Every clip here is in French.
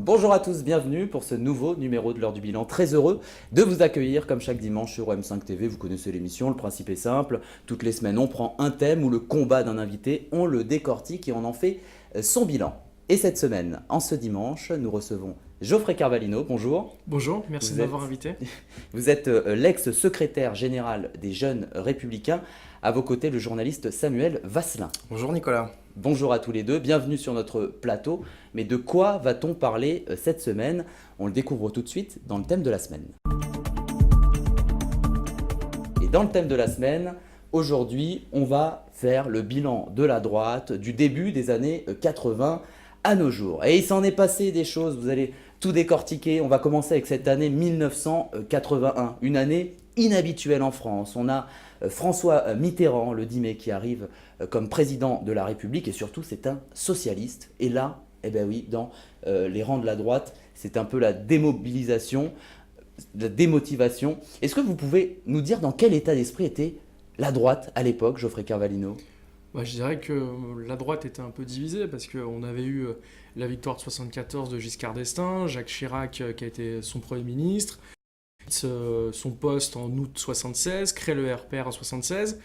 Bonjour à tous, bienvenue pour ce nouveau numéro de l'heure du bilan. Très heureux de vous accueillir comme chaque dimanche sur M5 TV. Vous connaissez l'émission, le principe est simple. Toutes les semaines, on prend un thème ou le combat d'un invité, on le décortique et on en fait son bilan. Et cette semaine, en ce dimanche, nous recevons Geoffrey Carvalino. Bonjour. Bonjour, merci de m'avoir invité. Vous êtes l'ex-secrétaire général des Jeunes Républicains. À vos côtés, le journaliste Samuel Vasselin. Bonjour Nicolas. Bonjour à tous les deux, bienvenue sur notre plateau. Mais de quoi va-t-on parler cette semaine? On le découvre tout de suite dans le thème de la semaine. Et dans le thème de la semaine, aujourd'hui, on va faire le bilan de la droite du début des années 80 à nos jours. Et il s'en est passé des choses, vous allez tout décortiquer. On va commencer avec cette année 1981, une année inhabituelle en France. On a François Mitterrand, le 10 mai, qui arrive comme président de la République et surtout c'est un socialiste. Et là, eh ben oui, dans les rangs de la droite, c'est un peu la démobilisation, la démotivation. Est-ce que vous pouvez nous dire dans quel état d'esprit était la droite à l'époque, Geoffrey Carvalino? Je dirais que la droite était un peu divisée parce qu'on avait eu la victoire de 74 de Giscard d'Estaing, Jacques Chirac qui a été son Premier ministre, son poste en août 76, crée le RPR en 76.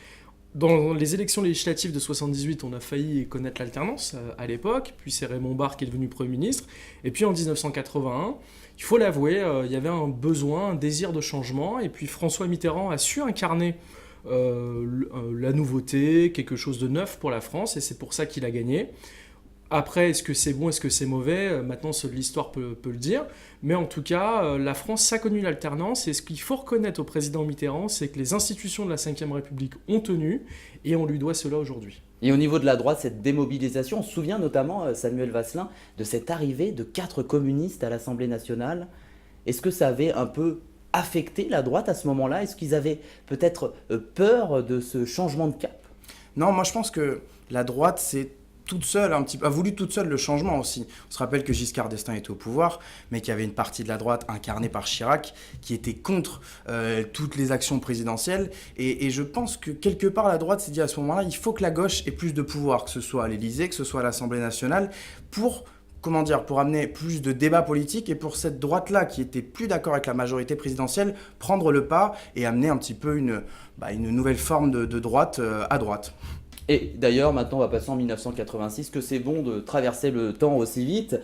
Dans les élections législatives de 78, on a failli connaître l'alternance à l'époque, puis c'est Raymond Barre qui est devenu Premier ministre. Et puis en 1981, il faut l'avouer, il y avait un besoin, un désir de changement, et puis François Mitterrand a su incarner la nouveauté, quelque chose de neuf pour la France, et c'est pour ça qu'il a gagné. Après, est-ce que c'est bon, est-ce que c'est mauvais? Maintenant, seule l'histoire peut le dire. Mais en tout cas, la France a connu l'alternance. Et ce qu'il faut reconnaître au président Mitterrand, c'est que les institutions de la Ve République ont tenu. Et on lui doit cela aujourd'hui. Et au niveau de la droite, cette démobilisation, on se souvient notamment, Samuel Vasselin, de cette arrivée de 4 communistes à l'Assemblée nationale. Est-ce que ça avait un peu affecté la droite à ce moment-là? Est-ce qu'ils avaient peut-être peur de ce changement de cap? Non, moi je pense que la droite c'est toute seule, a voulu toute seule le changement aussi. On se rappelle que Giscard d'Estaing était au pouvoir, mais qu'il y avait une partie de la droite incarnée par Chirac qui était contre toutes les actions présidentielles. Et je pense que quelque part la droite s'est dit à ce moment-là, il faut que la gauche ait plus de pouvoir, que ce soit à l'Élysée, que ce soit à l'Assemblée nationale, pour amener plus de débats politiques et pour cette droite-là qui était plus d'accord avec la majorité présidentielle, prendre le pas et amener un petit peu une nouvelle forme de droite à droite. Et d'ailleurs, maintenant, on va passer en 1986, que c'est bon de traverser le temps aussi vite.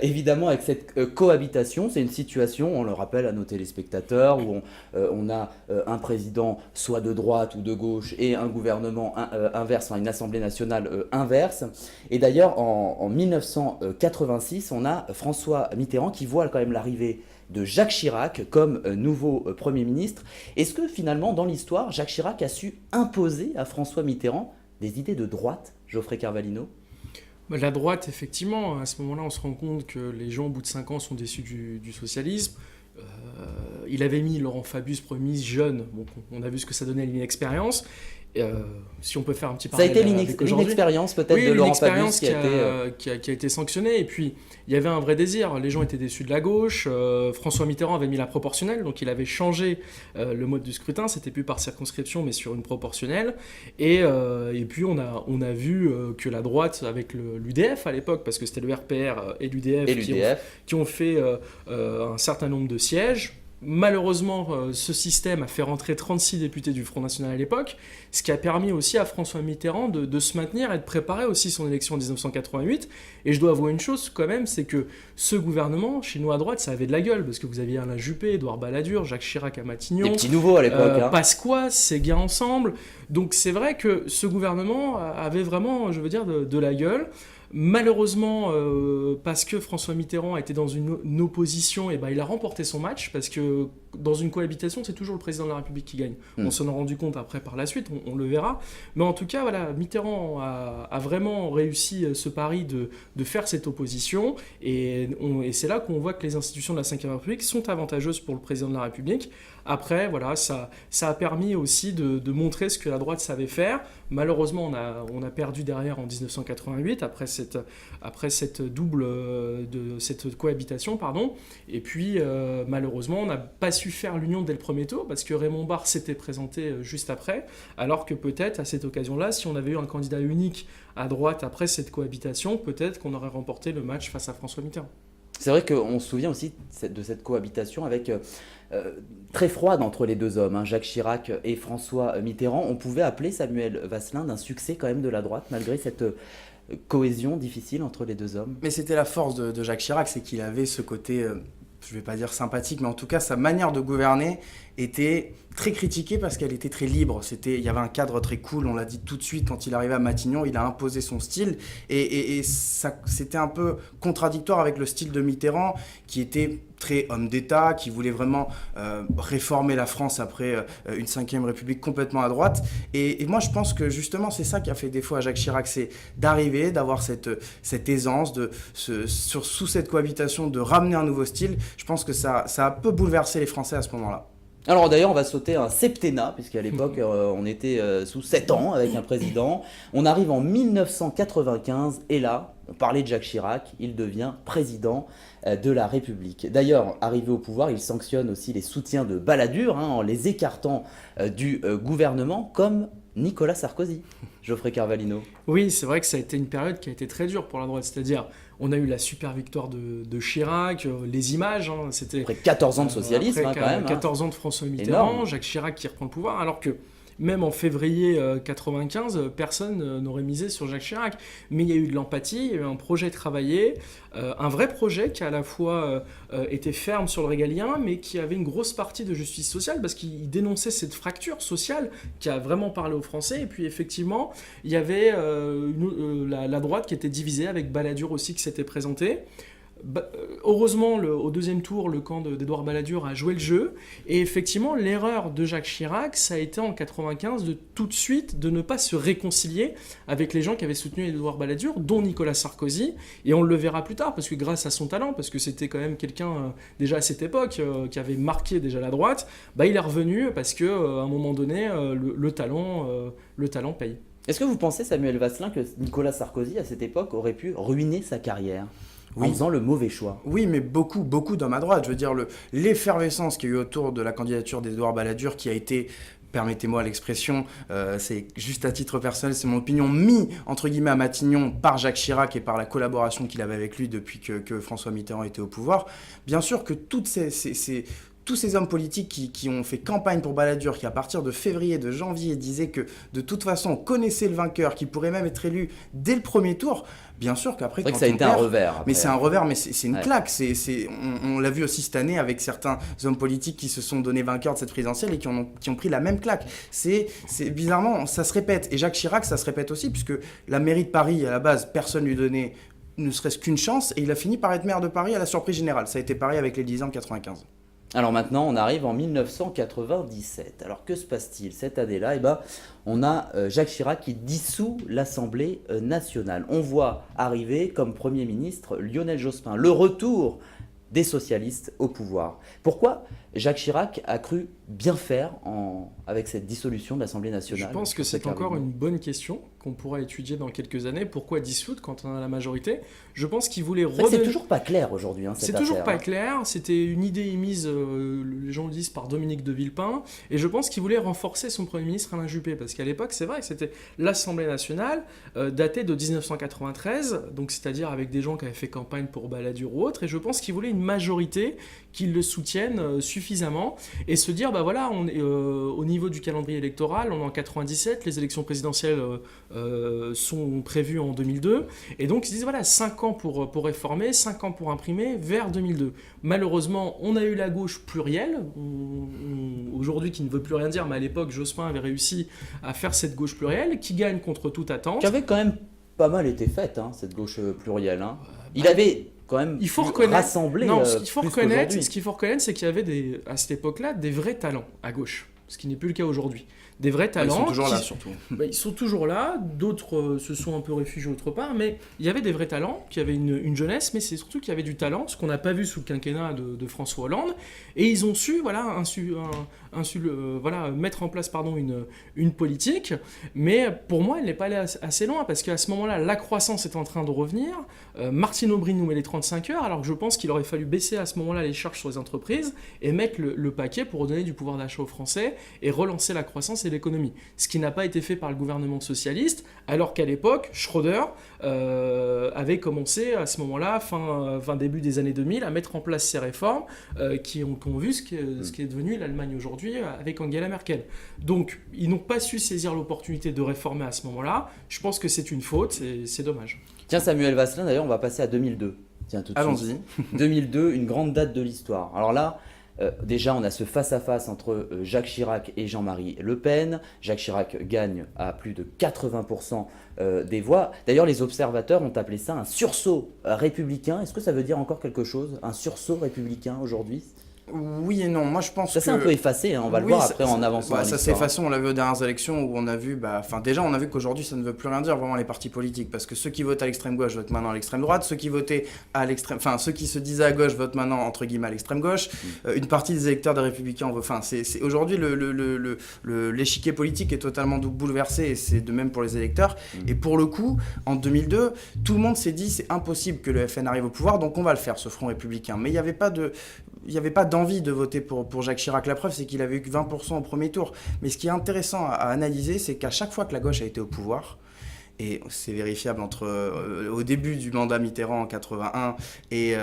Évidemment, avec cette cohabitation, c'est une situation, on le rappelle à nos téléspectateurs, où on a un président soit de droite ou de gauche et un gouvernement inverse, enfin une assemblée nationale inverse. Et d'ailleurs, en 1986, on a François Mitterrand qui voit quand même l'arrivée de Jacques Chirac comme nouveau Premier ministre. Est-ce que finalement, dans l'histoire, Jacques Chirac a su imposer à François Mitterrand des idées de droite, Geoffrey Carvalino? La droite, effectivement, à ce moment-là, on se rend compte que les gens, au bout de 5 ans, sont déçus du socialisme. Il avait mis Laurent Fabius Premier ministre jeune, bon, on a vu ce que ça donnait à l'inexpérience. Si on peut faire un petit parallèle. Ça a été avec l'inexpérience peut-être de Laurent Fabius qui a été sanctionnée. Et puis, il y avait un vrai désir. Les gens étaient déçus de la gauche. François Mitterrand avait mis la proportionnelle, donc il avait changé le mode du scrutin. C'était plus par circonscription, mais sur une proportionnelle. Et puis, on a vu que la droite, avec l'UDF à l'époque, parce que c'était le RPR et l'UDF qui ont fait un certain nombre de sièges. Malheureusement, ce système a fait rentrer 36 députés du Front National à l'époque, ce qui a permis aussi à François Mitterrand de se maintenir et de préparer aussi son élection en 1988. Et je dois avouer une chose quand même, c'est que ce gouvernement, chez nous à droite, ça avait de la gueule, parce que vous aviez Alain Juppé, Édouard Balladur, Jacques Chirac à Matignon, des petits nouveaux à l'époque, Pasqua, Séguin ensemble. Donc c'est vrai que ce gouvernement avait vraiment, je veux dire, de la gueule. Malheureusement, parce que François Mitterrand était dans une opposition, et il a remporté son match, parce que dans une cohabitation, c'est toujours le président de la République qui gagne. On s'en est rendu compte après par la suite, on le verra. Mais en tout cas, voilà, Mitterrand a vraiment réussi ce pari de faire cette opposition, et c'est là qu'on voit que les institutions de la Ve République sont avantageuses pour le président de la République. Après, voilà, ça a permis aussi de montrer ce que la droite savait faire. Malheureusement, on a perdu derrière en 1988, après cette cette cohabitation, pardon. Et puis, malheureusement, on n'a pas su faire l'union dès le premier tour, parce que Raymond Barre s'était présenté juste après, alors que peut-être, à cette occasion-là, si on avait eu un candidat unique à droite après cette cohabitation, peut-être qu'on aurait remporté le match face à François Mitterrand. C'est vrai qu'on se souvient aussi de cette cohabitation avec très froide entre les deux hommes, hein, Jacques Chirac et François Mitterrand. On pouvait appeler Samuel Vasselin d'un succès quand même de la droite, malgré cette cohésion difficile entre les deux hommes. Mais c'était la force de Jacques Chirac, c'est qu'il avait ce côté, je vais pas dire sympathique, mais en tout cas sa manière de gouverner était très critiquée parce qu'elle était très libre. Il y avait un cadre très cool, on l'a dit tout de suite, quand il arrivait à Matignon, il a imposé son style et ça, c'était un peu contradictoire avec le style de Mitterrand qui était très homme d'État, qui voulait vraiment réformer la France après une 5e République complètement à droite. Et moi, je pense que justement, c'est ça qui a fait défaut à Jacques Chirac, c'est d'arriver, d'avoir cette aisance, sous cette cohabitation, de ramener un nouveau style. Je pense que ça a un peu bouleversé les Français à ce moment-là. Alors d'ailleurs, on va sauter un septennat, puisqu'à l'époque, on était sous 7 ans avec un président. On arrive en 1995, et là, on parlait de Jacques Chirac, il devient président de la République. D'ailleurs, arrivé au pouvoir, il sanctionne aussi les soutiens de Balladur, hein, en les écartant du gouvernement, comme Nicolas Sarkozy. Geoffrey Carvalino. Oui, c'est vrai que ça a été une période qui a été très dure pour la droite, c'est-à-dire on a eu la super victoire de Chirac, les images, hein, c'était... Après 14 ans de socialisme, après, quand même. 14 ans de François Mitterrand, énorme. Jacques Chirac qui reprend le pouvoir, alors que même en février 95, personne n'aurait misé sur Jacques Chirac. Mais il y a eu de l'empathie, il y a eu un projet travaillé, un vrai projet qui à la fois était ferme sur le régalien, mais qui avait une grosse partie de justice sociale, parce qu'il dénonçait cette fracture sociale qui a vraiment parlé aux Français. Et puis effectivement, il y avait la droite qui était divisée, avec Balladur aussi qui s'était présenté. Heureusement, au deuxième tour, le camp d'Édouard Balladur a joué le jeu. Et effectivement, l'erreur de Jacques Chirac, ça a été en 95 de tout de suite de ne pas se réconcilier avec les gens qui avaient soutenu Édouard Balladur, dont Nicolas Sarkozy. Et on le verra plus tard, parce que grâce à son talent, parce que c'était quand même quelqu'un, déjà à cette époque, qui avait marqué déjà la droite, il est revenu parce qu'à un moment donné, le talent paye. Est-ce que vous pensez, Samuel Vasselin, que Nicolas Sarkozy, à cette époque, aurait pu ruiner sa carrière en faisant le mauvais choix? Oui, mais beaucoup d'hommes à droite. Je veux dire, l'effervescence qu'il y a eu autour de la candidature d'Édouard Balladur, qui a été, permettez-moi l'expression, c'est juste à titre personnel, c'est mon opinion, mis entre guillemets à Matignon par Jacques Chirac et par la collaboration qu'il avait avec lui depuis que François Mitterrand était au pouvoir. Bien sûr que tous ces hommes politiques qui ont fait campagne pour Balladur, qui à partir de février, de janvier, disaient que de toute façon on connaissait le vainqueur, qui pourrait même être élu dès le premier tour, bien sûr qu'après... C'est vrai que ça a été un revers. Après. Mais c'est un revers, mais c'est une claque. On l'a vu aussi cette année avec certains hommes politiques qui se sont donnés vainqueurs de cette présidentielle et qui ont pris la même claque. C'est bizarrement, ça se répète. Et Jacques Chirac, ça se répète aussi, puisque la mairie de Paris, à la base, personne ne lui donnait ne serait-ce qu'une chance, et il a fini par être maire de Paris à la surprise générale. Ça a été pareil avec l'Élysée en 95. Alors maintenant, on arrive en 1997. Alors que se passe-t-il cette année-là? On a Jacques Chirac qui dissout l'Assemblée nationale. On voit arriver comme Premier ministre Lionel Jospin, le retour des socialistes au pouvoir. Pourquoi Jacques Chirac a cru bien faire avec cette dissolution de l'Assemblée nationale? Je pense que c'est encore une bonne question qu'on pourra étudier dans quelques années. Pourquoi dissoudre quand on a la majorité? Je pense qu'il voulait C'est toujours pas clair aujourd'hui, cette affaire. C'est toujours pas clair. C'était une idée émise, les gens le disent, par Dominique de Villepin. Et je pense qu'il voulait renforcer son Premier ministre Alain Juppé. Parce qu'à l'époque, c'est vrai que c'était l'Assemblée nationale datée de 1993, donc c'est-à-dire avec des gens qui avaient fait campagne pour Balladur ou autre. Et je pense qu'il voulait une majorité qui le soutienne suffisamment et se dire, on est au niveau du calendrier électoral, on est en 97, les élections présidentielles sont prévues en 2002, et donc ils se disent 5 ans pour réformer, 5 ans pour imprimer, vers 2002. Malheureusement, on a eu la gauche plurielle, aujourd'hui qui ne veut plus rien dire, mais à l'époque Jospin avait réussi à faire cette gauche plurielle, qui gagne contre toute attente. Qui avait quand même pas mal été faite, cette gauche plurielle. Il avait... quand même rassembler. Non, ce qu'il faut reconnaître, c'est qu'il y avait à cette époque-là des vrais talents à gauche, ce qui n'est plus le cas aujourd'hui. Des vrais talents. Ils sont toujours là, surtout. Ils sont toujours là, d'autres se sont un peu réfugiés autre part, mais il y avait des vrais talents, qui avaient une jeunesse, mais c'est surtout qu'il y avait du talent, ce qu'on n'a pas vu sous le quinquennat de François Hollande, et ils ont su mettre en place une politique, mais pour moi, elle n'est pas allée assez loin, parce qu'à ce moment-là, la croissance est en train de revenir. Martine Aubry nous met les 35 heures, alors que je pense qu'il aurait fallu baisser à ce moment-là les charges sur les entreprises et mettre le paquet pour redonner du pouvoir d'achat aux Français et relancer la croissance et l'économie. Ce qui n'a pas été fait par le gouvernement socialiste, alors qu'à l'époque, Schröder avait commencé à ce moment-là, début des années 2000, à mettre en place ces réformes qui ont vu ce qui est devenu l'Allemagne aujourd'hui avec Angela Merkel. Donc, ils n'ont pas su saisir l'opportunité de réformer à ce moment-là. Je pense que c'est une faute, c'est dommage. Tiens, Samuel Vasselin, d'ailleurs, on va passer à 2002. Tiens, tout de suite. Allons-y. 2002, une grande date de l'histoire. Alors là, déjà, on a ce face-à-face entre Jacques Chirac et Jean-Marie Le Pen. Jacques Chirac gagne à plus de 80% des voix. D'ailleurs, les observateurs ont appelé ça un sursaut républicain. Est-ce que ça veut dire encore quelque chose, un sursaut républicain aujourd'hui ? Oui et non, moi je pense ça que... c'est un peu effacé, hein. On va le voir après en avançant. Ça s'est effacé, on l'a vu aux dernières élections où on a vu, déjà on a vu qu'aujourd'hui ça ne veut plus rien dire vraiment les partis politiques, parce que ceux qui votent à l'extrême gauche votent maintenant à l'extrême droite, ceux qui votaient à l'extrême, ceux qui se disaient à gauche votent maintenant entre guillemets à l'extrême gauche, une partie des électeurs des Républicains, c'est aujourd'hui l'échiquier politique est totalement bouleversé, et c'est de même pour les électeurs. Et pour le coup, en 2002, tout le monde s'est dit c'est impossible que le FN arrive au pouvoir, donc on va le faire, ce front républicain. Mais il n'y avait pas d'envie de voter pour Jacques Chirac. La preuve, c'est qu'il avait eu que 20% au premier tour. Mais ce qui est intéressant à analyser, c'est qu'à chaque fois que la gauche a été au pouvoir, et c'est vérifiable au début du mandat Mitterrand en 81 et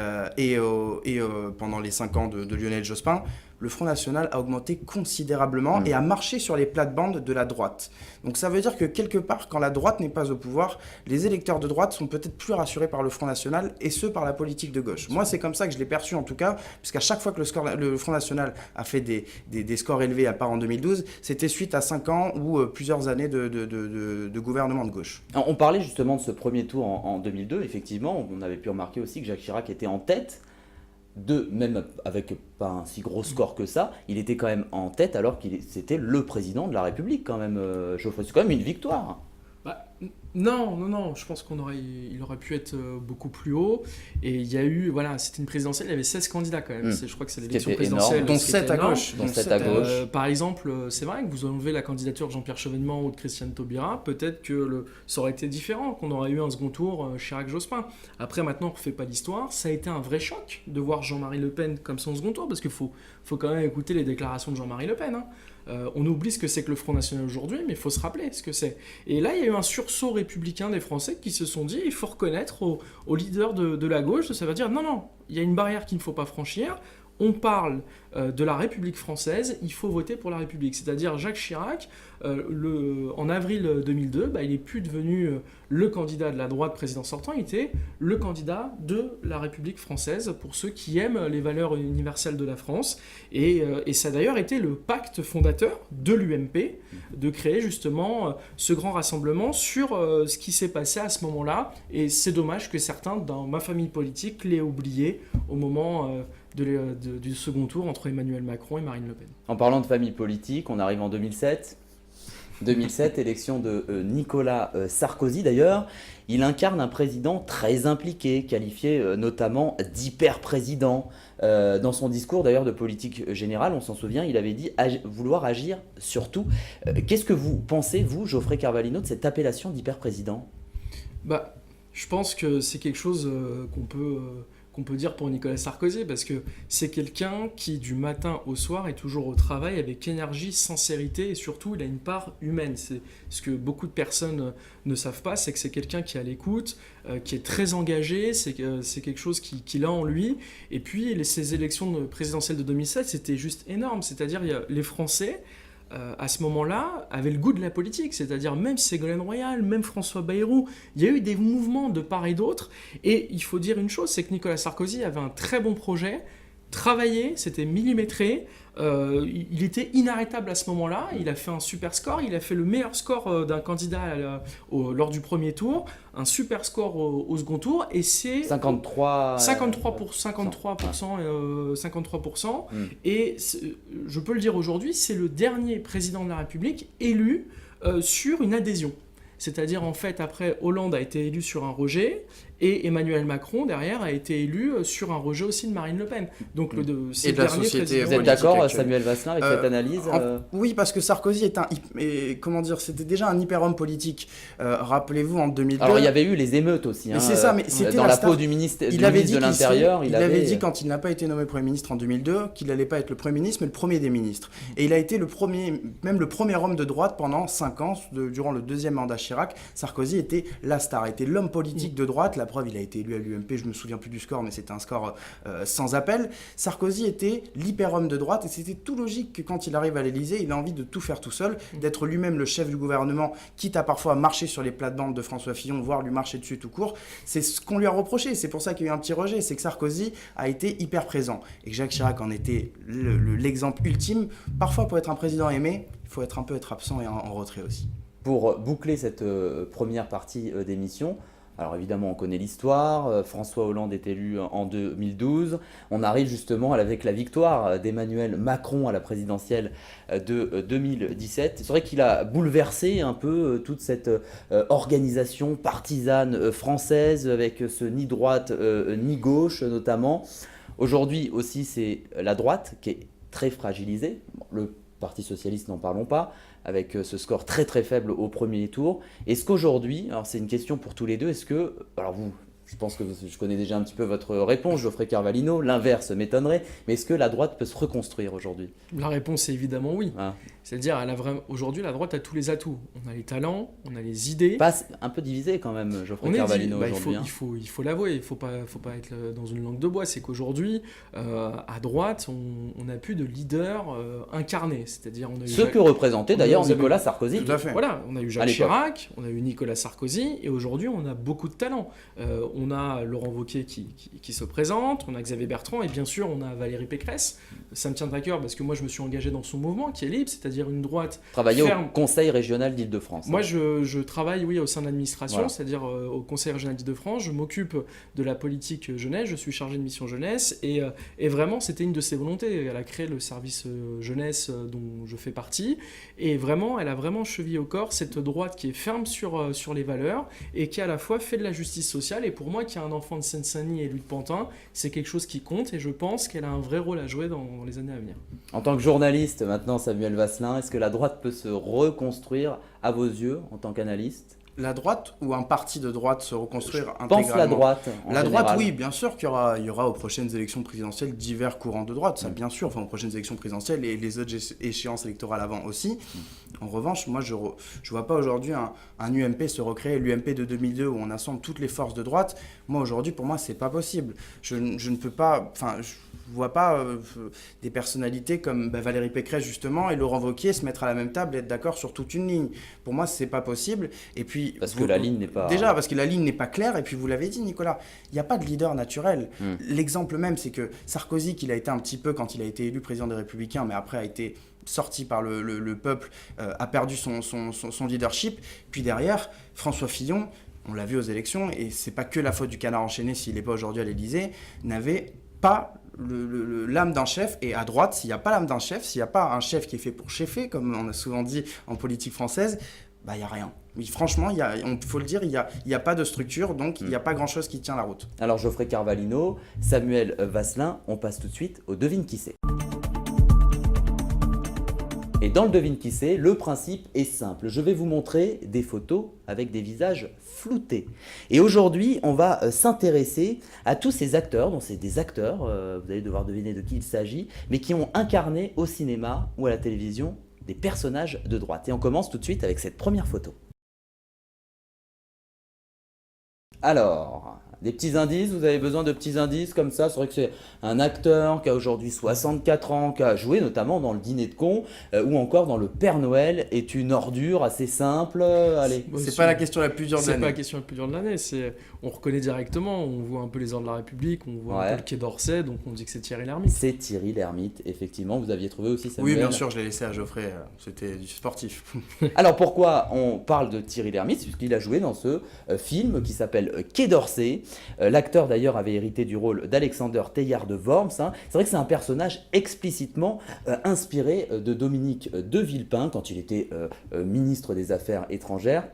pendant les 5 ans de Lionel Jospin, le Front National a augmenté considérablement et a marché sur les plates-bandes de la droite. Donc ça veut dire que quelque part, quand la droite n'est pas au pouvoir, les électeurs de droite sont peut-être plus rassurés par le Front National et ceux par la politique de gauche. Moi, c'est comme ça que je l'ai perçu en tout cas, puisqu'à chaque fois que le Front National a fait des scores élevés, à part en 2012, c'était suite à 5 ans ou plusieurs années de gouvernement de gauche. On parlait justement de ce premier tour en 2002, effectivement, on avait pu remarquer aussi que Jacques Chirac était en tête, même avec pas un si gros score que ça, il était quand même en tête alors c'était le président de la République quand même, Geoffroy. C'est quand même une victoire. Non, je pense il aurait pu être beaucoup plus haut. Et il y a eu, c'était une présidentielle, il y avait 16 candidats quand même. Je crois que c'est l'élection présidentielle. Dont 7 à gauche. Par exemple, c'est vrai que vous enlevez la candidature de Jean-Pierre Chevènement ou de Christiane Taubira, peut-être que ça aurait été différent, qu'on aurait eu un second tour Chirac-Jospin. Après, maintenant, on ne refait pas l'histoire. Ça a été un vrai choc de voir Jean-Marie Le Pen comme son second tour, parce qu'il faut quand même écouter les déclarations de Jean-Marie Le Pen. On oublie ce que c'est que le Front National aujourd'hui, mais il faut se rappeler ce que c'est. Et là, il y a eu un sursaut républicain des Français qui se sont dit, il faut reconnaître aux leaders de la gauche, ça veut dire, non, il y a une barrière qu'il ne faut pas franchir, on parle de la République française, il faut voter pour la République. C'est-à-dire Jacques Chirac, en avril 2002, il n'est plus devenu le candidat de la droite président sortant, il était le candidat de la République française, pour ceux qui aiment les valeurs universelles de la France. Et ça a d'ailleurs été le pacte fondateur de l'UMP, de créer justement ce grand rassemblement sur ce qui s'est passé à ce moment-là. Et c'est dommage que certains, dans ma famille politique, l'aient oublié au moment du second tour entre Emmanuel Macron et Marine Le Pen. En parlant de famille politique, on arrive en 2007. 2007, élection de Nicolas Sarkozy d'ailleurs. Il incarne un président très impliqué, qualifié notamment d'hyper-président. Dans son discours d'ailleurs de politique générale, on s'en souvient, il avait dit vouloir agir sur tout. Qu'est-ce que vous pensez, vous, Geoffrey Carvalino, de cette appellation d'hyper-président ? Je pense que c'est quelque chose qu'on peut dire pour Nicolas Sarkozy, parce que c'est quelqu'un qui, du matin au soir, est toujours au travail avec énergie, sincérité, et surtout, il a une part humaine. C'est ce que beaucoup de personnes ne savent pas, c'est que c'est quelqu'un qui est à l'écoute, qui est très engagé, c'est quelque chose qu'il a en lui. Et puis, ces élections présidentielles de 2007, c'était juste énorme. C'est-à-dire, les Français, à ce moment-là, avaient le goût de la politique, c'est-à-dire même Ségolène Royal, même François Bayrou, il y a eu des mouvements de part et d'autre, et il faut dire une chose, c'est que Nicolas Sarkozy avait un très bon projet, travaillé, c'était millimétré, il était inarrêtable à ce moment-là, il a fait un super score, il a fait le meilleur score d'un candidat lors du premier tour, un super score au second tour, et c'est 53%, et je peux le dire aujourd'hui, c'est le dernier président de la République élu sur une adhésion. C'est-à-dire, en fait, après, Hollande a été élu sur un rejet, Et Emmanuel Macron, derrière, a été élu sur un rejet aussi de Marine Le Pen. Donc, Et de la société Vous êtes d'accord, Samuel Vasselin, avec cette analyse Oui, parce que Sarkozy est c'était déjà un hyper-homme politique. Rappelez-vous, en 2002... Alors, il y avait eu les émeutes aussi. Mais c'est ça, mais c'était dans la peau du ministre de l'Intérieur. Il avait dit, quand il n'a pas été nommé Premier ministre en 2002, qu'il n'allait pas être le Premier ministre, mais le premier des ministres. Et il a été le premier homme de droite pendant 5 ans, durant le deuxième mandat Chirac. Sarkozy était la star, était l'homme politique de droite. La preuve, il a été élu à l'UMP, je me souviens plus du score, mais c'était un score sans appel. Sarkozy était l'hyper-homme de droite, et c'était tout logique que quand il arrive à l'Élysée, il a envie de tout faire tout seul, d'être lui-même le chef du gouvernement, quitte à parfois marcher sur les plates-bandes de François Fillon, voire lui marcher dessus tout court. C'est ce qu'on lui a reproché, c'est pour ça qu'il y a eu un petit rejet, c'est que Sarkozy a été hyper présent, et que Jacques Chirac en était l'exemple ultime. Parfois, pour être un président aimé, il faut être absent et en retrait aussi. Pour boucler cette première partie d'émission, alors évidemment on connaît l'histoire, François Hollande est élu en 2012, on arrive justement avec la victoire d'Emmanuel Macron à la présidentielle de 2017. C'est vrai qu'il a bouleversé un peu toute cette organisation partisane française avec ce ni droite ni gauche notamment. Aujourd'hui aussi c'est la droite qui est très fragilisée, le Parti Socialiste n'en parlons pas, avec ce score très très faible au premier tour. Est-ce qu'aujourd'hui, alors c'est une question pour tous les deux, est-ce que, alors vous, je pense que je connais déjà un petit peu votre réponse, Geoffrey Carvalino, l'inverse m'étonnerait, mais est-ce que la droite peut se reconstruire aujourd'hui ? La réponse est évidemment oui. Ah. C'est-à-dire, aujourd'hui, la droite a tous les atouts. On a les talents, on a les idées. Pas un peu divisé quand même, Geoffrey Carvalino, aujourd'hui. Il faut l'avouer, il ne faut pas être dans une langue de bois. C'est qu'aujourd'hui, à droite, on n'a plus de leader incarné. C'est-à-dire, on a eu ce que représentait d'ailleurs Nicolas Sarkozy. Tout à fait. Voilà, on a eu Jacques Chirac, on a eu Nicolas Sarkozy, et aujourd'hui, on a beaucoup de talents. On a Laurent Wauquiez qui se présente, on a Xavier Bertrand, et bien sûr, on a Valérie Pécresse. Ça me tient à cœur parce que moi, je me suis engagé dans son mouvement qui est libre, c'est-à-dire une droite Travailler ferme. au Conseil régional d'Île-de-France. Moi, je travaille, oui, au sein de l'administration, voilà. C'est-à-dire au Conseil régional d'Île-de-France. Je m'occupe de la politique jeunesse, je suis chargé de mission jeunesse, et vraiment, c'était une de ses volontés. Elle a créé le service jeunesse dont je fais partie, et vraiment, elle a vraiment chevillé au corps cette droite qui est ferme sur les valeurs, et qui à la fois fait de la justice sociale. Et pour moi, qui a un enfant de Seine-Saint-Denis élu de Pantin, c'est quelque chose qui compte, et je pense qu'elle a un vrai rôle à jouer dans les années à venir. En tant que journaliste, maintenant, Samuel Vasselin, est-ce que la droite peut se reconstruire à vos yeux en tant qu'analyste ? La droite ou un parti de droite se reconstruire intégralement ? Pense la droite en La général. droite, oui, bien sûr qu'il y aura aux prochaines élections présidentielles divers courants de droite, ça bien sûr, enfin aux prochaines élections présidentielles et les autres échéances électorales avant aussi. En revanche, moi je vois pas aujourd'hui un UMP se recréer, l'UMP de 2002 où on assemble toutes les forces de droite. Moi aujourd'hui, pour moi, c'est pas possible. Je ne peux pas, enfin, je vois pas des personnalités comme Valérie Pécresse justement et Laurent Wauquiez se mettre à la même table et être d'accord sur toute une ligne. Pour moi, c'est pas possible. Et puis parce que la ligne n'est pas... Déjà, parce que la ligne n'est pas claire, et puis vous l'avez dit, Nicolas, il n'y a pas de leader naturel. L'exemple même, c'est que Sarkozy, qu'il a été un petit peu quand il a été élu président des Républicains, mais après a été sorti par le peuple, a perdu son leadership. Puis derrière, François Fillon, on l'a vu aux élections, et c'est pas que la faute du canard enchaîné s'il n'est pas aujourd'hui à l'Élysée, n'avait pas l'âme d'un chef. Et à droite, s'il n'y a pas l'âme d'un chef, s'il n'y a pas un chef qui est fait pour cheffer, comme on a souvent dit en politique française, il n'y a rien. Mais franchement, il faut le dire, il y a pas de structure, donc il n'y a pas grand-chose qui tient la route. Alors Geoffrey Carvalino, Samuel Vasselin, on passe tout de suite au Devine qui c'est. Et dans le Devine qui c'est, le principe est simple. Je vais vous montrer des photos avec des visages floutés. Et aujourd'hui, on va s'intéresser à tous ces acteurs, donc c'est des acteurs, vous allez devoir deviner de qui il s'agit, mais qui ont incarné au cinéma ou à la télévision des personnages de droite. Et on commence tout de suite avec cette première photo. Alors, des petits indices, vous avez besoin de petits indices comme ça. C'est vrai que c'est un acteur qui a aujourd'hui 64 ans, qui a joué notamment dans Le Dîner de Cons, ou encore dans Le Père Noël est une ordure, assez simple. Allez. C'est pas la question la plus dure de l'année. C'est pas la question la plus dure de l'année. On reconnaît directement, on voit un peu les ordres de la République, on voit un peu le Quai d'Orsay, donc on dit que c'est Thierry Lhermitte. C'est Thierry Lhermitte, effectivement. Vous aviez trouvé aussi Samuel. Oui, bien sûr, je l'ai laissé à Geoffrey. C'était du sportif. Alors pourquoi on parle de Thierry Lhermitte ? Puisqu'il a joué dans ce film qui s'appelle Quai d'Orsay. L'acteur d'ailleurs avait hérité du rôle d'Alexander Teilhard de Worms. C'est vrai que c'est un personnage explicitement inspiré de Dominique de Villepin quand il était ministre des Affaires étrangères.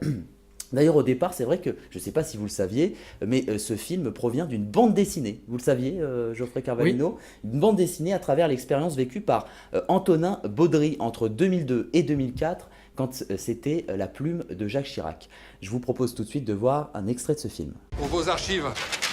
D'ailleurs, au départ, c'est vrai que, je ne sais pas si vous le saviez, mais ce film provient d'une bande dessinée. Vous le saviez, Geoffrey Carvalino? Une bande dessinée à travers l'expérience vécue par Antonin Baudry entre 2002 et 2004, quand c'était la plume de Jacques Chirac. Je vous propose tout de suite de voir un extrait de ce film. Pour vos archives,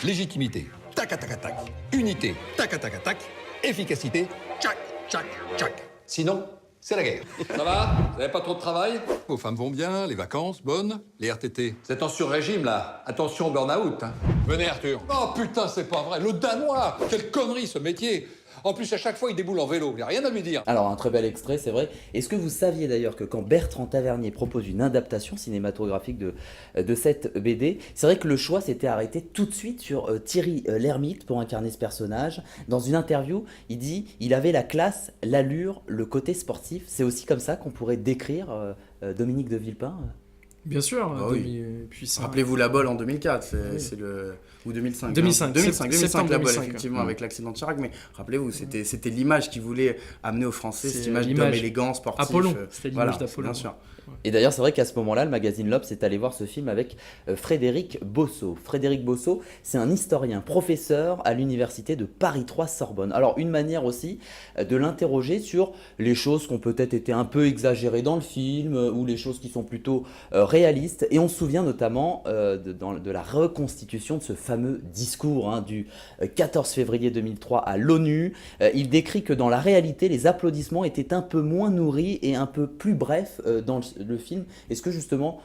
Légitimité, tac, tac, tac, tac. Unité, tac, tac, tac. Efficacité, tchac, tchac, tchac. sinon, c'est la guerre. Ça va? Vous n'avez pas trop de travail? Vos femmes vont bien, les vacances, bonnes, les RTT. Vous êtes en sur-régime, là. Attention au burn-out. Hein. Venez, Arthur. Oh putain, c'est pas vrai, le Danois. Quelle connerie, ce métier. En plus, à chaque fois, il déboule en vélo. Il n'y a rien à lui dire. Alors, un très bel extrait, c'est vrai. Est-ce que vous saviez d'ailleurs que quand Bertrand Tavernier propose une adaptation cinématographique de cette BD, c'est vrai que le choix s'était arrêté tout de suite sur Thierry Lhermitte pour incarner ce personnage. Dans une interview, il dit il avait la classe, l'allure, le côté sportif. C'est aussi comme ça qu'on pourrait décrire Dominique de Villepin. Bien sûr. Bah oui. Puis ça- Rappelez-vous la Bolle en 2004, Oui. c'est le ou 2005. 2005, 2005 la Bolle 2005, effectivement ouais. avec l'accident de Chirac. Mais rappelez-vous, c'était l'image qu'il voulait amener aux Français, C'est cette image d'homme l'image élégant, sportif. Apollon, c'était l'image voilà, d'Apollon. bien sûr. Et d'ailleurs, c'est vrai qu'à ce moment-là, le magazine L'Obs est allé voir ce film avec Frédéric Bosso. Frédéric Bosso, c'est un historien, professeur à l'université de Paris 3 Sorbonne. Alors, une manière aussi de l'interroger sur les choses qui ont peut-être été un peu exagérées dans le film ou les choses qui sont plutôt réalistes. Et on se souvient notamment de la reconstitution de ce fameux discours du 14 février 2003 à l'ONU. Il décrit que dans la réalité, les applaudissements étaient un peu moins nourris et un peu plus brefs dans le film. Est-ce que justement,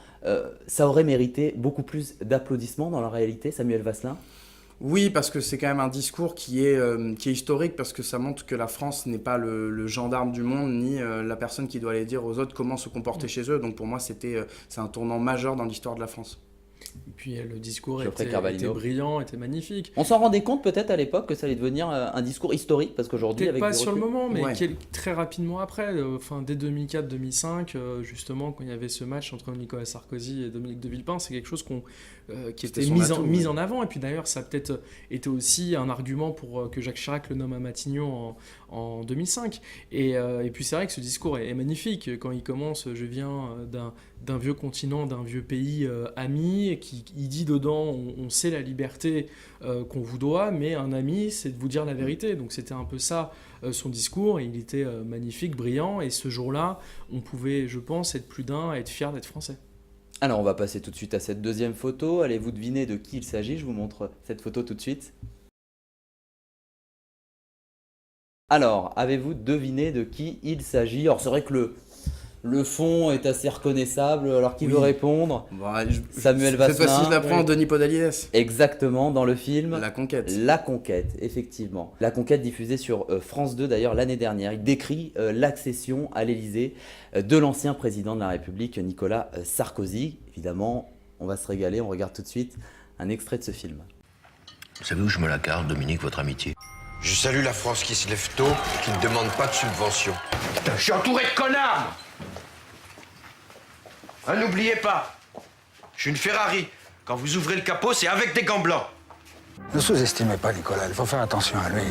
ça aurait mérité beaucoup plus d'applaudissements dans la réalité, Samuel Vasselin? Oui, parce que c'est quand même un discours qui est historique, parce que ça montre que la France n'est pas le gendarme du monde, ni la personne qui doit aller dire aux autres comment se comporter chez eux. Donc pour moi, c'est un tournant majeur dans l'histoire de la France. Et puis le discours Geoffrey était Carvalino. brillant, était magnifique. On s'en rendait compte peut-être à l'époque que ça allait devenir un discours historique, parce qu'aujourd'hui, Peut-être avec pas du sur le recul- moment, mais Ouais. très rapidement après, dès 2004-2005, justement, quand il y avait ce match entre Nicolas Sarkozy et Dominique de Villepin, c'est quelque chose qui C'était était son mis, atout, mis oui. en avant. Et puis d'ailleurs, ça a peut-être été aussi un argument pour que Jacques Chirac le nomme à Matignon en 2005. Et puis c'est vrai que ce discours est magnifique. Quand il commence, je viens d'un vieux continent, d'un vieux pays ami, et il dit dedans, on sait la liberté qu'on vous doit, mais un ami, c'est de vous dire la vérité. Donc c'était un peu ça son discours, et il était magnifique, brillant, et ce jour-là, on pouvait, je pense, être plus d'un à être fier d'être français. Alors, on va passer tout de suite à cette deuxième photo. Allez-vous deviner de qui il s'agit? Je vous montre cette photo tout de suite. Alors, avez-vous deviné de qui il s'agit? Alors, c'est vrai que le fond est assez reconnaissable. Alors, qui Oui. veut répondre? Bon, Samuel cette Vasselin. fois-ci, je la prends oui. Denis Podalides. Exactement, dans le film. La conquête. La Conquête, effectivement. La Conquête diffusée sur France 2 d'ailleurs l'année dernière. Il décrit l'accession à l'Élysée de l'ancien président de la République, Nicolas Sarkozy. Évidemment, on va se régaler, on regarde tout de suite un extrait de ce film. Vous savez où je me la garde, Dominique, votre amitié? Je salue la France qui se lève tôt et qui ne demande pas de subvention. Je suis entouré de connards. Hein, n'oubliez pas, je suis une Ferrari. Quand vous ouvrez le capot, c'est avec des gants blancs. Ne sous-estimez pas Nicolas, il faut faire attention à lui.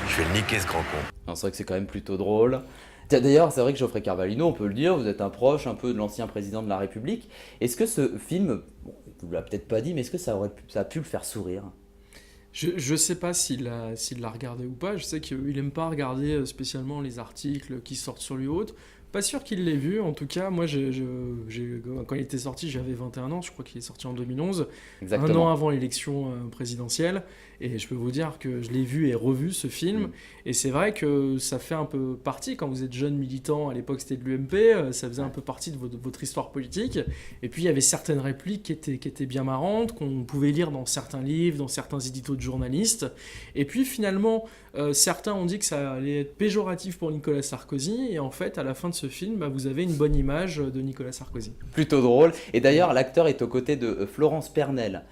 Je vais le niquer, ce grand con. Alors, c'est vrai que c'est quand même plutôt drôle. Tiens, d'ailleurs, c'est vrai que Geoffrey Carvalino, on peut le dire, vous êtes un proche un peu de l'ancien président de la République. Est-ce que ce film, bon, vous ne l'avez peut-être pas dit, mais est-ce que ça a pu le faire sourire? Je ne sais pas s'il l'a regardé ou pas. Je sais qu'il n'aime pas regarder spécialement les articles qui sortent sur lui ou autre. Pas sûr qu'il l'ait vu. En tout cas, moi, quand il était sorti, j'avais 21 ans. Je crois qu'il est sorti en 2011. Exactement. Un an avant l'élection présidentielle. Et je peux vous dire que je l'ai vu et revu, ce film. Et c'est vrai que ça fait un peu partie, quand vous êtes jeune militant, à l'époque c'était de l'UMP, ça faisait un peu partie de votre histoire politique. Et puis il y avait certaines répliques qui étaient bien marrantes, qu'on pouvait lire dans certains livres, dans certains éditos de journalistes. Et puis finalement, certains ont dit que ça allait être péjoratif pour Nicolas Sarkozy. Et en fait, à la fin de ce film, vous avez une bonne image de Nicolas Sarkozy. Plutôt drôle. Et d'ailleurs, l'acteur est aux côtés de Florence Pernel,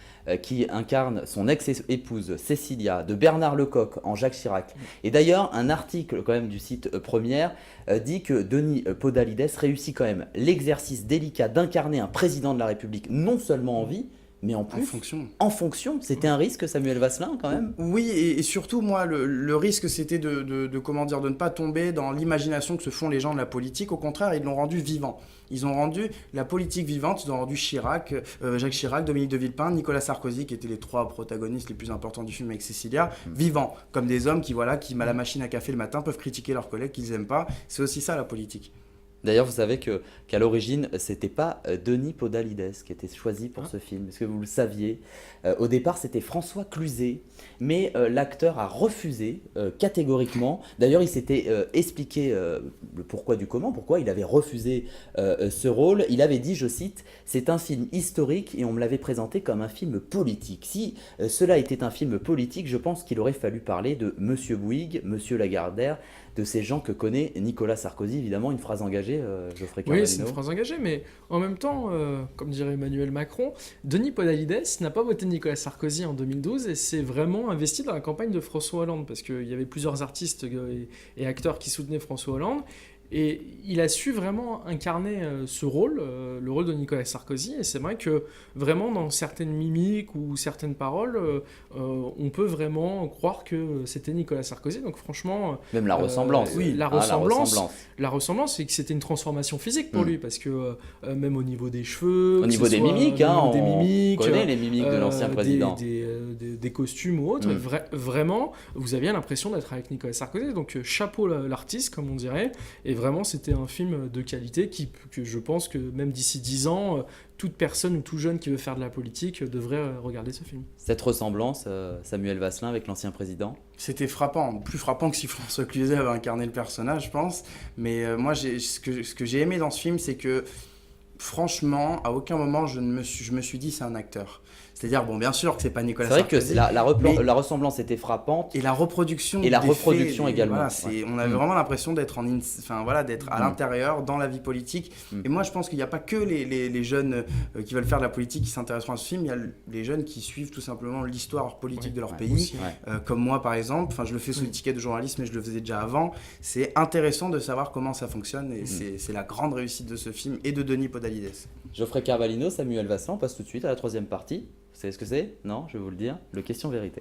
qui incarne son ex-épouse Cécilia, de Bernard Lecoq en Jacques Chirac. Et d'ailleurs, un article quand même du site Première dit que Denis Podalides réussit quand même l'exercice délicat d'incarner un président de la République non seulement en vie, mais en plus, fonction. en fonction. C'était un risque, Samuel Vasselin, quand même. Oui, et surtout, moi, le risque, c'était comment dire, de ne pas tomber dans l'imagination que se font les gens de la politique. Au contraire, ils l'ont rendu vivant. Ils ont rendu la politique vivante, ils ont rendu Chirac, Jacques Chirac, Dominique de Villepin, Nicolas Sarkozy, qui étaient les 3 protagonistes les plus importants du film avec Cécilia, vivants, comme des hommes qui, à la machine à café le matin, peuvent critiquer leurs collègues qu'ils n'aiment pas. C'est aussi ça, la politique. D'ailleurs, vous savez qu'à l'origine, c'était pas Denis Podalides qui était choisi pour ce film. Est-ce que vous le saviez? Au départ, c'était François Cluzet, mais l'acteur a refusé catégoriquement. D'ailleurs, il s'était expliqué le pourquoi du comment, pourquoi il avait refusé ce rôle. Il avait dit, je cite, « C'est un film historique et on me l'avait présenté comme un film politique. Si cela était un film politique, je pense qu'il aurait fallu parler de Monsieur Bouygues, Monsieur Lagardère, de ces gens que connaît Nicolas Sarkozy. » Évidemment, une phrase engagée, Geoffrey Carvalho. Oui, c'est une phrase engagée, mais en même temps, comme dirait Emmanuel Macron, Denis Podalides n'a pas voté Nicolas Sarkozy en 2012 et s'est vraiment investi dans la campagne de François Hollande, parce qu'il y avait plusieurs artistes et acteurs qui soutenaient François Hollande. Et il a su vraiment incarner ce rôle, le rôle de Nicolas Sarkozy. Et c'est vrai que vraiment dans certaines mimiques ou certaines paroles, on peut vraiment croire que c'était Nicolas Sarkozy. Donc franchement... Même la ressemblance. Oui, la ressemblance. La ressemblance, c'est que c'était une transformation physique pour lui, parce que même au niveau des cheveux... Au niveau des mimiques, on connaît les mimiques de l'ancien président. Des costumes ou autres. Vraiment, vous aviez l'impression d'être avec Nicolas Sarkozy. Donc chapeau l'artiste, comme on dirait. Et vraiment, c'était un film de qualité que je pense que même d'ici 10 ans, toute personne ou tout jeune qui veut faire de la politique devrait regarder ce film. Cette ressemblance, Samuel Vasselin, avec l'ancien président? C'était frappant, plus frappant que si François Cluzet avait incarné le personnage, je pense. Mais moi, ce que j'ai aimé dans ce film, c'est que franchement, à aucun moment, je me suis dit c'est un acteur. C'est-à-dire, bon, bien sûr que c'est pas Nicolas Sarkozy. C'est vrai que la ressemblance était frappante. Et la reproduction. Et la reproduction également. Voilà, on avait vraiment l'impression d'être d'être à l'intérieur, dans la vie politique. Et moi, je pense qu'il n'y a pas que les jeunes qui veulent faire de la politique qui s'intéresseront à ce film. Il y a les jeunes qui suivent tout simplement l'histoire politique de leur pays. Aussi, comme moi, par exemple. Enfin, je le fais sous l'étiquette de journaliste, mais je le faisais déjà avant. C'est intéressant de savoir comment ça fonctionne. Et c'est la grande réussite de ce film et de Denis Podalides. Geoffrey Carvalho, Samuel Vasselin, on passe tout de suite à la 3e partie. Vous savez ce que c'est? Non, je vais vous le dire. Le question-vérité.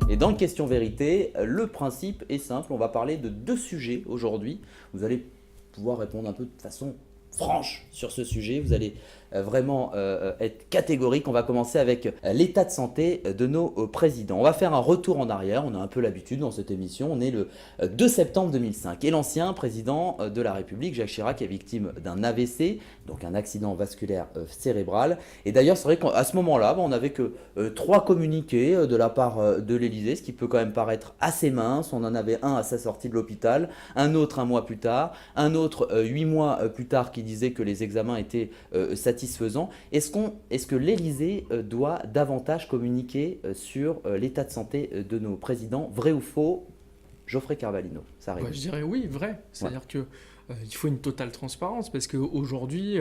Et dans le question-vérité, le principe est simple. On va parler de 2 sujets aujourd'hui. Vous allez pouvoir répondre un peu de façon franche sur ce sujet. Vous allez vraiment être catégorique. On va commencer avec l'état de santé de nos présidents. On va faire un retour en arrière. On a un peu l'habitude dans cette émission. On est le 2 septembre 2005. Et l'ancien président de la République, Jacques Chirac, est victime d'un AVC, donc un accident vasculaire cérébral. Et d'ailleurs, c'est vrai qu'à ce moment-là, on n'avait que 3 communiqués de la part de l'Élysée, ce qui peut quand même paraître assez mince. On en avait un à sa sortie de l'hôpital, un autre 1 mois plus tard, un autre 8 mois plus tard qui disait que les examens étaient satisfaisants. Est-ce que l'Élysée doit davantage communiquer sur l'état de santé de nos présidents? Vrai ou faux? Geoffrey Carvalho, ça arrive. Je dirais oui, vrai. C'est-à-dire que il faut une totale transparence, parce qu'aujourd'hui,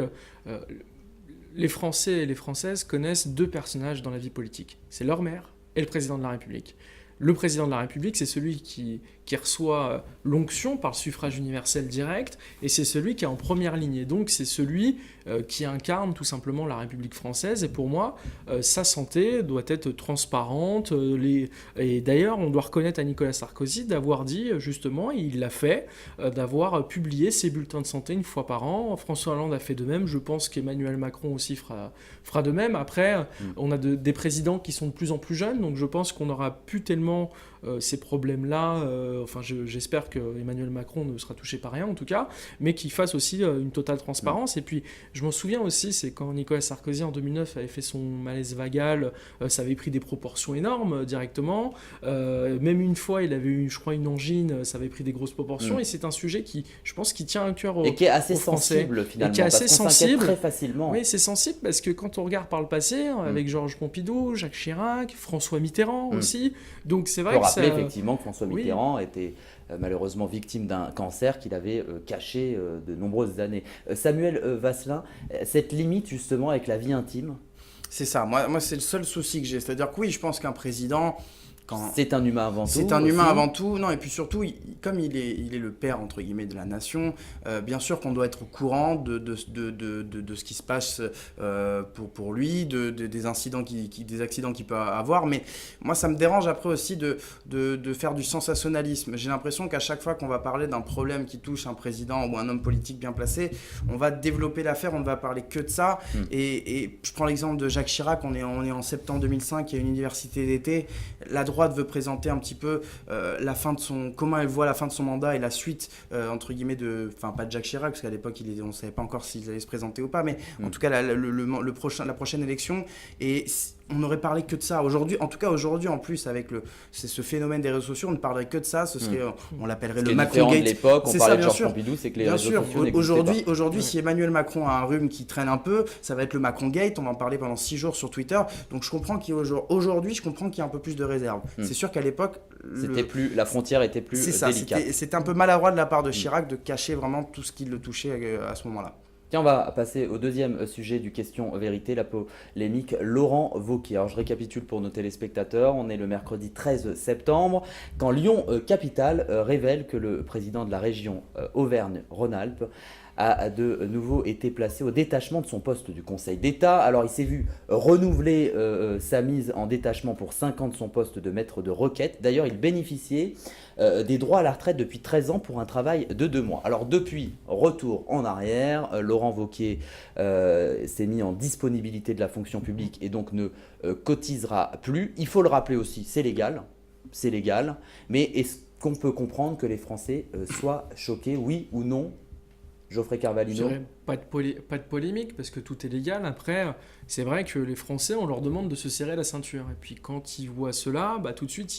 les Français et les Françaises connaissent 2 personnages dans la vie politique. C'est leur maire et le président de la République. Le président de la République, c'est celui qui reçoit l'onction par le suffrage universel direct, et c'est celui qui est en première ligne. Et donc, c'est celui qui incarne tout simplement la République française. Et pour moi, sa santé doit être transparente. Et d'ailleurs, on doit reconnaître à Nicolas Sarkozy d'avoir dit, justement, et il l'a fait, d'avoir publié ses bulletins de santé 1 fois par an. François Hollande a fait de même. Je pense qu'Emmanuel Macron aussi fera de même. Après, on a des présidents qui sont de plus en plus jeunes, donc je pense qu'on n'aura plus tellement ces problèmes-là. Enfin, j'espère que Emmanuel Macron ne sera touché par rien, en tout cas, mais qu'il fasse aussi une totale transparence. Et puis, je m'en souviens aussi, c'est quand Nicolas Sarkozy, en 2009, avait fait son malaise vagal, ça avait pris des proportions énormes directement. Même une fois, il avait eu, je crois, une angine, ça avait pris des grosses proportions. Et c'est un sujet qui, je pense, qui tient à cœur aux Français. Et qui est assez sensible, finalement, et qui est assez sensible très facilement. Oui, c'est sensible parce que quand on regarde par le passé, avec Georges Pompidou, Jacques Chirac, François Mitterrand aussi, donc c'est vrai que rappeler effectivement que François Mitterrand était malheureusement victime d'un cancer qu'il avait caché de nombreuses années. Samuel Vasselin, cette limite justement avec la vie intime? C'est ça, moi c'est le seul souci que j'ai. C'est-à-dire que oui, je pense qu'un président, C'est un humain avant tout. C'est un aussi. humain avant tout. Non, et puis surtout, comme il est le père, entre guillemets, de la nation, bien sûr qu'on doit être au courant de ce qui se passe pour lui, des accidents qu'il peut avoir. Mais moi, ça me dérange après aussi de faire du sensationnalisme. J'ai l'impression qu'à chaque fois qu'on va parler d'un problème qui touche un président ou un homme politique bien placé, on va développer l'affaire, on ne va parler que de ça. Et je prends l'exemple de Jacques Chirac, on est en septembre 2005, il y a une université d'été. La droite veut présenter un petit peu comment elle voit la fin de son mandat et la suite, entre guillemets, enfin pas de Jacques Chirac, parce qu'à l'époque, on ne savait pas encore s'il allait se présenter ou pas, mais en tout cas, la prochaine élection. Et on n'aurait parlé que de ça. Aujourd'hui, en tout cas aujourd'hui, en plus, avec ce phénomène des réseaux sociaux, on ne parlerait que de ça. Ce serait, on l'appellerait le Macron Gate. De l'époque, on parlait de Georges sûr. Pompidou, c'est que les Bien réseaux sûr. sociaux n'existaient pas. Aujourd'hui, si Emmanuel Macron a un rhume qui traîne un peu, ça va être le Macron Gate. On va en parler pendant 6 jours sur Twitter. Donc je comprends qu'aujourd'hui, je comprends qu'il y a un peu plus de réserve. C'est sûr qu'à l'époque, la frontière était plus délicate. C'était un peu maladroit de la part de Chirac de cacher vraiment tout ce qui le touchait à ce moment-là. Tiens, on va passer au deuxième sujet du Question Vérité, la polémique Laurent Wauquiez. Alors je récapitule pour nos téléspectateurs, on est le mercredi 13 septembre, quand Lyon Capitale révèle que le président de la région Auvergne-Rhône-Alpes a de nouveau été placé au détachement de son poste du Conseil d'État. Alors il s'est vu renouveler sa mise en détachement pour 5 ans de son poste de maître de requête. D'ailleurs, il bénéficiait des droits à la retraite depuis 13 ans pour un travail de 2 mois. Alors depuis, retour en arrière, Laurent Wauquiez s'est mis en disponibilité de la fonction publique et donc ne cotisera plus. Il faut le rappeler aussi, c'est légal, mais est-ce qu'on peut comprendre que les Français soient choqués, oui ou non? Geoffrey Carvalino. Pas de polémique parce que tout est légal. Après, c'est vrai que les Français, on leur demande de se serrer la ceinture. Et puis quand ils voient cela, tout de suite,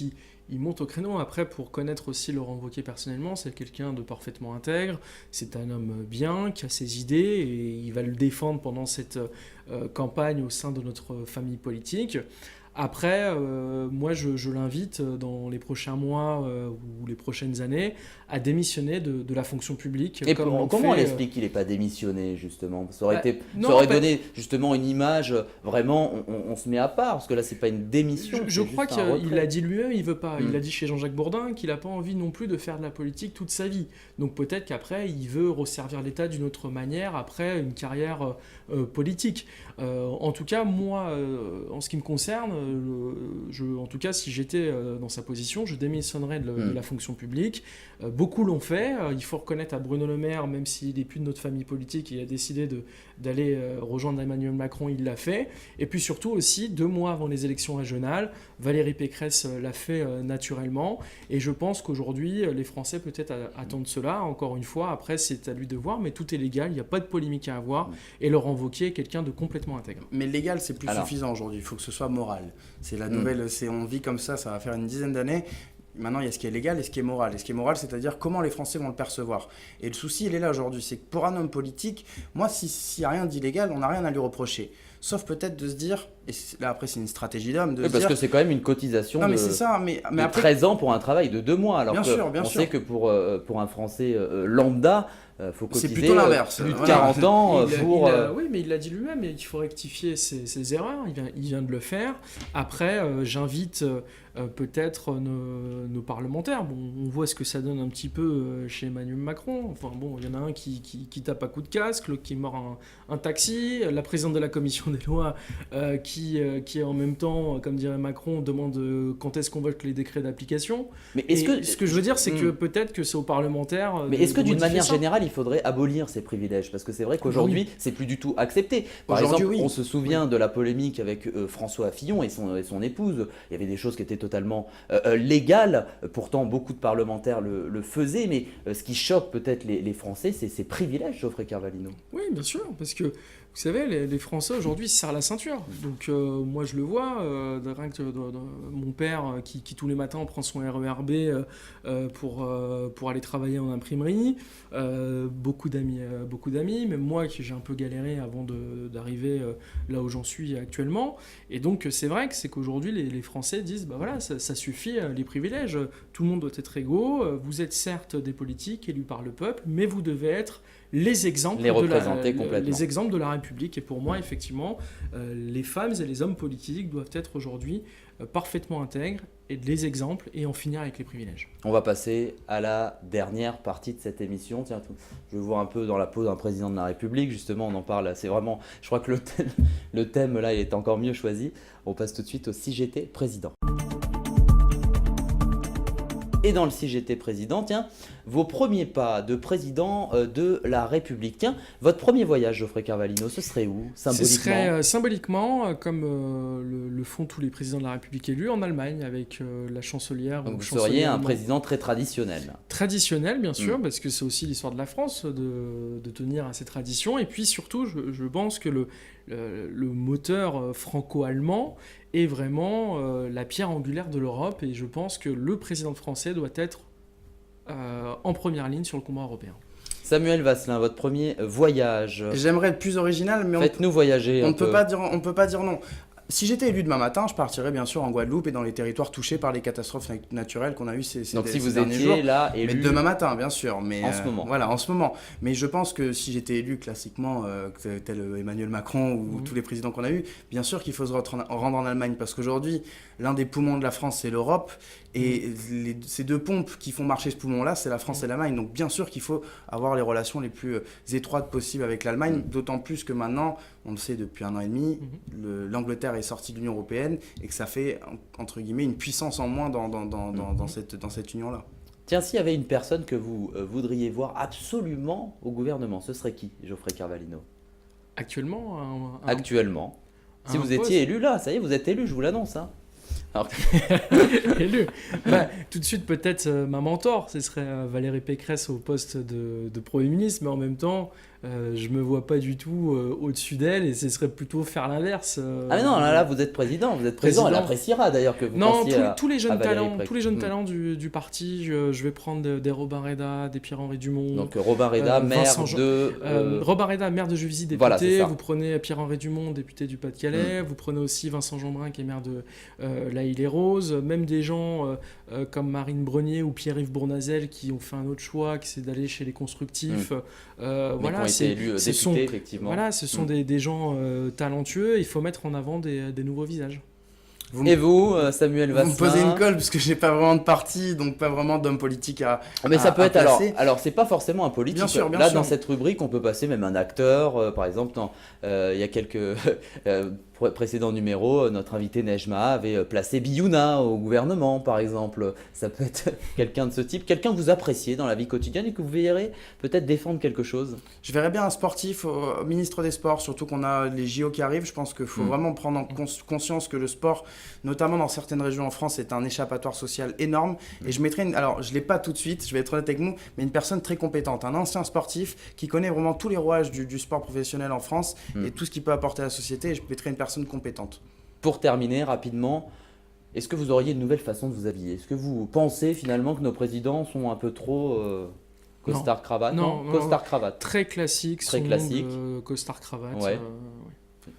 ils montent au créneau. Après, pour connaître aussi Laurent Wauquiez personnellement, c'est quelqu'un de parfaitement intègre. C'est un homme bien, qui a ses idées et il va le défendre pendant cette campagne au sein de notre famille politique. Après, moi, je l'invite dans les prochains mois ou les prochaines années à démissionner de la fonction publique. Et comment on explique qu'il n'est pas démissionné, justement? Ça aurait donné justement une image, vraiment, on se met à part, parce que là, ce n'est pas une démission. Je crois qu'il l'a dit lui-même, il veut pas. Il l'a dit chez Jean-Jacques Bourdin, qu'il n'a pas envie non plus de faire de la politique toute sa vie. Donc peut-être qu'après, il veut resservir l'État d'une autre manière, après une carrière politique. En tout cas, moi, en ce qui me concerne, en tout cas, si j'étais dans sa position, je démissionnerais de la fonction publique. Beaucoup l'ont fait. Il faut reconnaître à Bruno Le Maire, même s'il n'est plus de notre famille politique, il a décidé d'aller rejoindre Emmanuel Macron, il l'a fait. Et puis surtout aussi, 2 mois avant les élections régionales, Valérie Pécresse l'a fait naturellement. Et je pense qu'aujourd'hui, les Français peut-être attendent cela. Encore une fois, après, c'est à lui de voir, mais tout est légal, il n'y a pas de polémique à avoir. Et Laurent Wauquiez est quelqu'un de complètement intègre. Mais légal, c'est plus suffisant aujourd'hui. Il faut que ce soit moral. C'est la nouvelle, on vit comme ça va faire une dizaine d'années. Maintenant, il y a ce qui est légal et ce qui est moral. Et ce qui est moral, c'est-à-dire comment les Français vont le percevoir. Et le souci, il est là aujourd'hui. C'est que pour un homme politique, moi, s'il n'y a rien d'illégal, on n'a rien à lui reprocher. Sauf peut-être de se dire, et là après c'est une stratégie d'homme, parce que c'est quand même une cotisation de après... 13 ans pour un travail de 2 mois. Alors on sait que pour un Français lambda, faut cotiser c'est plutôt l'inverse. Plus de 40 ans pour... Oui, mais il l'a dit lui-même, il faut rectifier ses erreurs, il vient de le faire. Après, j'invite peut-être nos parlementaires. Bon, on voit ce que ça donne un petit peu chez Emmanuel Macron. Enfin bon, il y en a un qui tape à coups de casque, l'autre qui mord un taxi, la présidente de la commission des lois qui en même temps, comme dirait Macron, demande quand est-ce qu'on vote les décrets d'application. Mais ce que je veux dire, c'est que peut-être que c'est aux parlementaires. Mais est-ce que d'une manière générale, il faudrait abolir ces privilèges? Parce que c'est vrai qu'aujourd'hui, c'est plus du tout accepté. Par exemple, on se souvient de la polémique avec François Fillon et son épouse. Il y avait des choses qui étaient totalement légales. Pourtant, beaucoup de parlementaires le faisaient. Mais ce qui choque peut-être les Français, c'est ces privilèges, Geoffrey Carvalino. Oui, bien sûr, parce que vous savez, les Français aujourd'hui se serrent la ceinture. Donc moi je le vois, rien que mon père qui tous les matins prend son RER B pour aller travailler en imprimerie. Beaucoup d'amis, même moi qui j'ai un peu galéré avant d'arriver là où j'en suis actuellement. Et donc c'est vrai que c'est qu'aujourd'hui les Français disent voilà, ça suffit les privilèges. Tout le monde doit être égaux. Vous êtes certes des politiques élus par le peuple, mais vous devez être les exemples de la République. Et pour moi, effectivement, les femmes et les hommes politiques doivent être aujourd'hui parfaitement intègre et des exemples et en finir avec les privilèges. On va passer à la dernière partie de cette émission. Tiens, je vois un peu dans la peau d'un président de la République, justement, on en parle. C'est vraiment, je crois que le thème là, il est encore mieux choisi. On passe tout de suite au si j'étais président. Et dans le si j'étais président, tiens, vos premiers pas de président de la République. Tiens, votre premier voyage, Geoffrey Carvalino, ce serait où, symboliquement? Ce serait symboliquement, comme le font tous les présidents de la République élus, en Allemagne, avec la chancelière. Donc vous seriez un président très traditionnel. Traditionnel, bien sûr, parce que c'est aussi l'histoire de la France de tenir à ces traditions. Et puis surtout, je pense que le moteur franco-allemand est vraiment la pierre angulaire de l'Europe. Et je pense que le président français doit être en première ligne sur le combat européen. Samuel Vasselin, votre premier voyage. J'aimerais être plus original, mais faites-nous voyager. On ne peut pas dire non. Si j'étais élu demain matin, je partirais bien sûr en Guadeloupe et dans les territoires touchés par les catastrophes naturelles qu'on a eues ces Donc si vous derniers étiez jours. là élu... Mais demain matin, bien sûr. Mais, en ce moment. Voilà, en ce moment. Mais je pense que si j'étais élu classiquement, tel Emmanuel Macron ou tous les présidents qu'on a eus, bien sûr qu'il faut se rendre en Allemagne. Parce qu'aujourd'hui, l'un des poumons de la France, c'est l'Europe. Et ces deux pompes qui font marcher ce poumon-là, c'est la France et l'Allemagne. Donc bien sûr qu'il faut avoir les relations les plus étroites possibles avec l'Allemagne. D'autant plus que maintenant, on le sait depuis 1 an et demi, l'Angleterre est sortie de l'Union européenne et que ça fait, entre guillemets, une puissance en moins dans cette union-là. Tiens, s'il y avait une personne que vous voudriez voir absolument au gouvernement, ce serait qui, Geoffrey Carvalino? Actuellement Actuellement. Si vous étiez élu là, ça y est, vous êtes élu, je vous l'annonce. Hein. Alors... élu. Tout de suite, peut-être ma mentor, ce serait Valérie Pécresse au poste de Premier ministre, mais en même temps, je me vois pas du tout au-dessus d'elle et ce serait plutôt faire l'inverse. Ah mais non, là vous êtes président, elle appréciera d'ailleurs que vous pensiez tous les jeunes talents, Pécresse. tous les jeunes talents du parti, je vais prendre des Robin Reda, des Pierre-Henri Dumont. Donc Robin Reda, maire de... Robin Reda, maire de Juvisy, député. Voilà, vous prenez Pierre-Henri Dumont, député du Pas-de-Calais. Vous prenez aussi Vincent Jeanbrun, qui est maire de La Île-et-Rose. Même des gens comme Marine Brenier ou Pierre-Yves Bournazel qui ont fait un autre choix, qui c'est d'aller chez les constructifs. Voilà, été élus députés, effectivement. Voilà, ce sont des gens talentueux. Il faut mettre en avant des nouveaux visages. Et vous, Samuel Vasselin? Vous me posez une colle parce que j'ai pas vraiment de parti, donc pas vraiment d'homme politique à mais ça peut être placer. alors c'est pas forcément un politique. Bien sûr, Là, dans cette rubrique, on peut passer même un acteur. Par exemple, il y a quelques précédents numéros, notre invité Nejma avait placé Biouna au gouvernement, par exemple. Ça peut être quelqu'un de ce type, quelqu'un que vous appréciez dans la vie quotidienne et que vous verrez peut-être défendre quelque chose. Je verrais bien un sportif, ministre des Sports, surtout qu'on a les JO qui arrivent. Je pense qu'il faut vraiment prendre en conscience que le sport, notamment dans certaines régions en France, est un échappatoire social énorme. Et je mettrais, alors je ne l'ai pas tout de suite, je vais être honnête avec vous, mais une personne très compétente, un ancien sportif qui connaît vraiment tous les rouages du sport professionnel en France et tout ce qu'il peut apporter à la société. Et je mettrais une personne compétente. Pour terminer rapidement, est-ce que vous auriez une nouvelle façon de vous habiller? Est-ce que vous pensez finalement que nos présidents sont un peu trop costard-cravate? Non, costard-cravate. Très classique, costard-cravate. Ouais.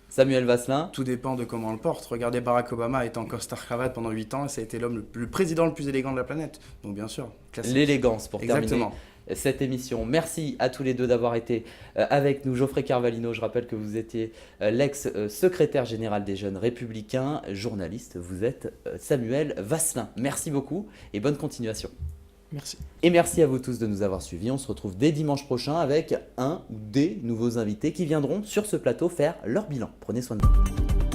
Samuel Vasselin? Tout dépend de comment on le porte. Regardez, Barack Obama est en costard-cravate pendant 8 ans et ça a été le président le plus élégant de la planète. Donc bien sûr, classique. L'élégance pour terminer Exactement. Cette émission. Merci à tous les deux d'avoir été avec nous. Geoffrey Carvalino, je rappelle que vous étiez l'ex-secrétaire général des Jeunes Républicains, journaliste. Vous êtes Samuel Vasselin. Merci beaucoup et bonne continuation. Merci. Et merci à vous tous de nous avoir suivis. On se retrouve dès dimanche prochain avec un ou des nouveaux invités qui viendront sur ce plateau faire leur bilan. Prenez soin de vous.